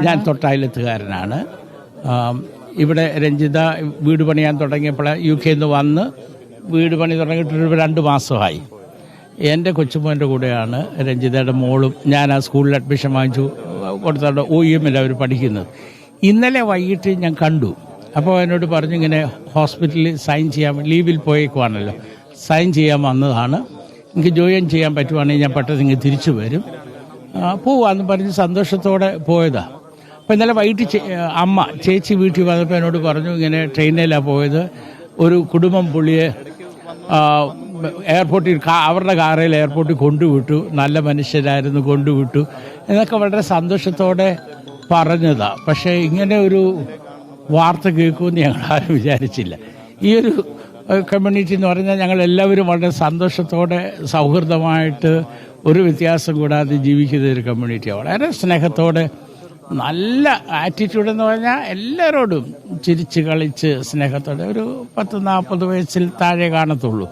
ഞാൻ തൊട്ടായിലെത്തുകാരനാണ്. ഇവിടെ രഞ്ജിത വീട് പണിയാൻ തുടങ്ങിയപ്പോൾ UK നിന്ന് വന്ന് വീട് പണി തുടങ്ങിയിട്ട് 2 മാസമായി. എൻ്റെ കൊച്ചുമോൻ്റെ കൂടെയാണ് രഞ്ജിതയുടെ മോളും ഞാൻ ആ സ്കൂളിൽ അഡ്മിഷൻ വാങ്ങിച്ചു കൊടുത്തോണ്ട് OEM അവർ പഠിക്കുന്നത്. ഇന്നലെ വൈകിട്ട് ഞാൻ കണ്ടു. അപ്പോൾ എന്നോട് പറഞ്ഞു ഇങ്ങനെ ഹോസ്പിറ്റലിൽ സൈൻ ചെയ്യാൻ ലീവിൽ പോയേക്കുവാണല്ലോ, സൈൻ ചെയ്യാൻ വന്നതാണ്, എനിക്ക് ജോയിൻ ചെയ്യാൻ പറ്റുവാണെങ്കിൽ ഞാൻ പെട്ടെന്ന് ഇങ്ങനെ തിരിച്ചു വരും, പോവാന്ന് പറഞ്ഞ് സന്തോഷത്തോടെ പോയതാണ്. അപ്പോൾ ഇന്നലെ വൈകിട്ട് ചേച്ചി വീട്ടിൽ വന്നപ്പോൾ എന്നോട് പറഞ്ഞു ഇങ്ങനെ ട്രെയിനിലാണ് പോയത്, ഒരു കുടുംബം പുള്ളിയെ എയർപോർട്ടിൽ അവരുടെ കാറിൽ എയർപോർട്ടിൽ കൊണ്ടുവിട്ടു, നല്ല മനുഷ്യരായിരുന്നു, കൊണ്ടുവിട്ടു എന്നൊക്കെ വളരെ സന്തോഷത്തോടെ പറഞ്ഞതാണ്. പക്ഷേ ഇങ്ങനെ ഒരു വാർത്ത കേൾക്കുമെന്ന് ഞങ്ങൾ ആരും വിചാരിച്ചില്ല. ഈ ഒരു കമ്മ്യൂണിറ്റി എന്ന് പറഞ്ഞാൽ ഞങ്ങളെല്ലാവരും വളരെ സന്തോഷത്തോടെ സൗഹൃദമായിട്ട് ഒരു വ്യത്യാസം കൂടാതെ ജീവിക്കുന്ന ഒരു കമ്മ്യൂണിറ്റിയാണ്. വളരെ സ്നേഹത്തോടെ നല്ല ആറ്റിറ്റ്യൂഡ് എന്ന് പറഞ്ഞാൽ എല്ലാവരോടും ചിരിച്ച് കളിച്ച് സ്നേഹത്തോടെ ഒരു 10-40 വയസ്സിൽ താഴെ കാണത്തുള്ളൂ.